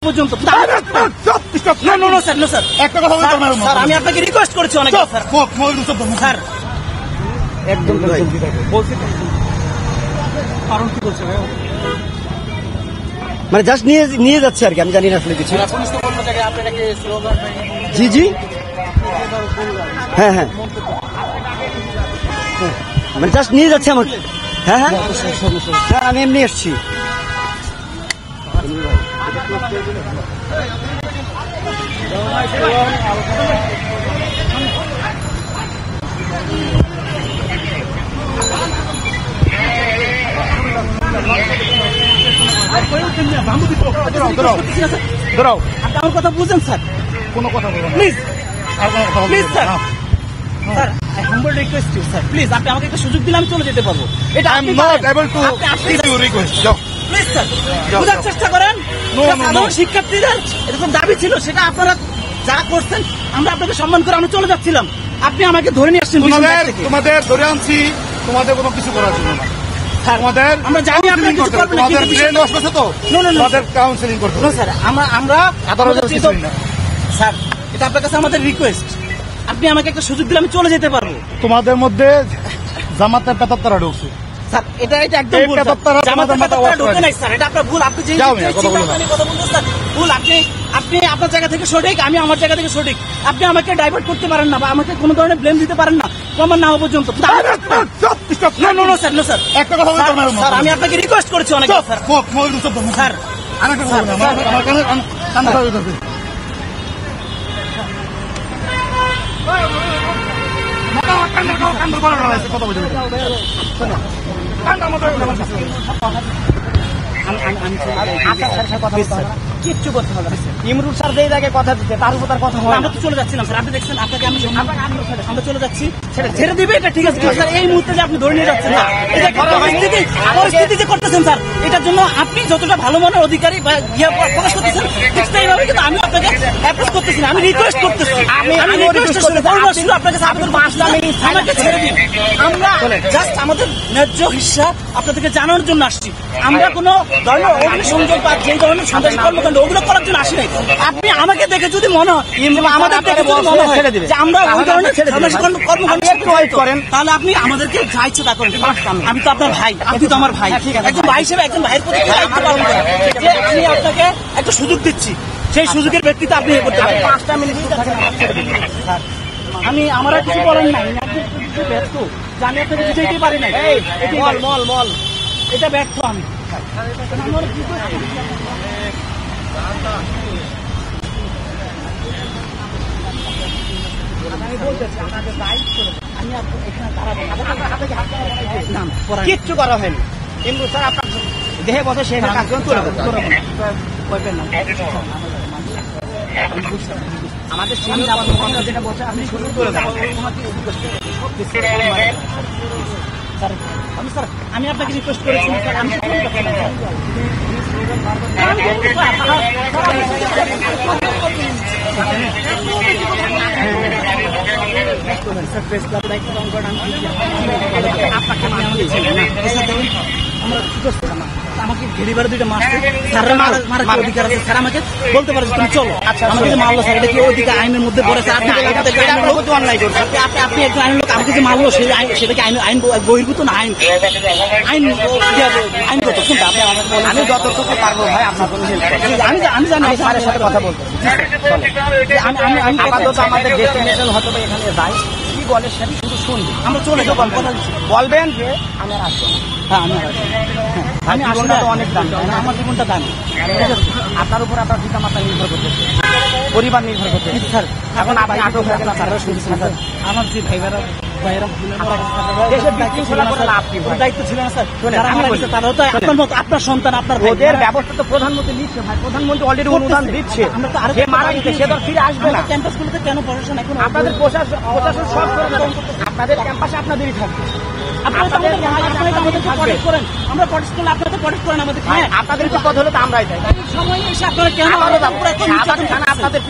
পর্যন্ত আমি আপনাকে রিকোয়েস্ট করেছি অনেক স্যার একদম কারণ কি বলছে মানে জাস্ট নিয়ে যাচ্ছে আর কি, আমি জানি না আসলে কিছু। জি জি হ্যাঁ হ্যাঁ মানে জাস্ট নিয়ে যাচ্ছে আমাকে। হ্যাঁ হ্যাঁ হ্যাঁ আমি এমনি এসছি। আমার কথা বুঝেন স্যার, কোনো কথা বলবো না প্লিজ প্লিজ স্যার। না। Sir I humble request you sir, please আপনি আমাকে একটা সুযোগ দিলে আমি চলে যেতে পারবো। এটা I am not able to give you request. যাও। প্লিজ স্যার বোঝার চেষ্টা করেন। সাধারণ শিক্ষার্থীদের এরকম দাবি ছিল, সেটা আপনারা যা করছেন আমরা আপনাকে সম্মান করে আমরা চলে যাচ্ছিলাম, আপনি আমাকে ধরে নিয়ে আসছেন। তোমাদের ধরে আনছি, তোমাদের কোনো কিছু করার জন্য না। তোমাদের আমরা জানি আপনি কিছু করবেন না, তোমাদের ব্রেন ওয়াশ করছে তো, তোমাদের কাউন্সিলিং করতে হবে। স্যার আমরা স্যার এটা আপনার কাছে আমাদের রিকোয়েস্ট, আপনি আমাকে একটা সুযোগ দিলে আমি চলে যেতে পারবো। তোমাদের মধ্যে জামাতের পেতাত্তারা ঢুকছে স্যার এটা একদম ভুল স্যার। জামাতের পেতাত্তারা ঢোকে নাই স্যার, এটা আপনার ভুল। আপনি যে কথা বলছেন স্যার ভুল। আপনি আপনার জায়গা থেকে সঠিক, আমি আমার জায়গা থেকে সঠিক। আপনি আমাকে ডাইভার্ট করতে পারেন না বা আমাকে কোনো ধরনের ব্লেম দিতে পারেন না প্রমাণ না হওয়া পর্যন্ত। স্যার একটা কথা বলতে পারবো না। স্যার আমি আপনাকে রিকোয়েস্ট করেছি অনেক স্যার। স্যার আরেকটা কথা বলবো না, আমার কানে ধরে ধরবে। কথা বলতে কিচ্ছু করতে হবে না। ইমরুল স্যার যেই জায়গায় কথা দিচ্ছে তার উপর তার কথা হয়। আমরা তো চলে যাচ্ছিলাম স্যার, আপনি দেখছেন আপনাকে আমি আমরা চলে যাচ্ছি, ছেড়ে দিবে এটা ঠিক আছে স্যার। এই মুহূর্তে যে আপনি ধরে নিয়ে যাচ্ছেন না, এটা পরিস্থিতি যে করতেছেন স্যার, এটার জন্য আপনি যতটা ভালো মনের অধিকারী বা প্রকাশ করতেছেন ঠিক সেইভাবে কিন্তু আমি আপনাকে অ্যাপ্রোচ করতেছি না, আমি রিকোয়েস্ট করতেছি। আমি রিকোয়েস্ট শুরু আপনাকে আমাকে ছেড়ে দিন। আমরা জাস্ট আমাদের ন্যায্য হিস্সা আপনাদেরকে জানানোর জন্য আসছি। আমরা কোনো ধরনের অগ্নিসংযোগ বা যে ধরনের সন্ত্রাসী কর্মকাণ্ড ওগুলো করার জন্য আসি নাই। আপনি আমাকে দেখে যদি মনে হয়, আমাদের দেখে যদি মনে হয় যে আমরা ওই ধরনের সন্ত্রাসী কর্মকাণ্ড করেন, তাহলে আপনি আমাদেরকে যা ইচ্ছে তা করেন। আমি তো আপনার ভাই, আপনি তো আমার ভাই। একজন ভাই হিসেবে একজন ভাইয়ের প্রতি দায়িত্ব পালন করেন যে আমি আপনাকে একটা সুযোগ দিচ্ছি, সেই সুযোগের ব্যক্তিতে আপনি করতে পারেন। 5টা মিনিট আমি আমার আর কিছু বলেন নাই, ব্যর্থ জানি আপনাকে বুঝাইতে পারি নাই। মল এটা ব্যর্থ আমি। কিচ্ছু করা হয়নি। কিন্তু স্যার আপনার দেহে বসে সে আমাদের যেটা বসে আপনি শুরু করে স্যার আমি আপনাকে রিকোয়েস্ট করেছি স্যার, আমি প্রেস ক্লাব দায়িত্ব পালন করেন। আমাকে ঘেরিবার 2টা মাস স্যাররা মারার অধিকার আছে। স্যার আমাকে বলতে পারে তুমি চলো, আমাকে যে মারলো স্যার এটা কি ওইদিকে আইনের মধ্যে পড়েছে? আপনি একজন আইন লোক, আমাকে যে মারলো সেটা কি আইন বহির্ভূত না আইনগত কোনটা? আপনি আমাকে বলেন। আমি যতটুকু পারবো ভাই আপনার কোনো হেল্প করবো। আমি জানি স্যারের সাথে কথা বলতে আমি আপাতত আমাদের ডেস্টিনেশন হয়তো এখানে যাই, কি বলে সেটা শুধু শুনবি। আমরা চলে যাবো, কথা বলবেন যে আমি আর আসবো না। হ্যাঁ আমি আসলে তো অনেক দাম, আমার জীবনটা দামি। আপনার উপর আপনার পিতা মাতা নির্ভর করতেছে, পরিবার নির্ভর করতেছে। স্যার এখন আপনি আটক হয়ে গেলেন, স্যাররা শুনছেন স্যার। আমার যে ভাইয়েরা দায়িত্ব ছিল না স্যার, তারাও তো আপনার মতো আপনার সন্তান, আপনার ওদের ব্যবস্থা তো প্রধানমন্ত্রী নিচ্ছে ভাই, প্রধানমন্ত্রী অলরেডি অনুদান দিচ্ছে। আমরা তো আরো মারা গেছে, সে তো ফিরে আসবে না। ক্যাম্পাসগুলোতে কেন প্রশাসন এখন আপনাদের প্রশাসন সব আপনাদের ক্যাম্পাসে আপনাদেরই থাকবে। আমরা প্রটেস্ট করলে আপনারা প্রটেস্ট করেন আমাদের। আপনাদের বিপদ হলে তো আমরাই যাই। সময় এসে আপনারা কেন আপনাদের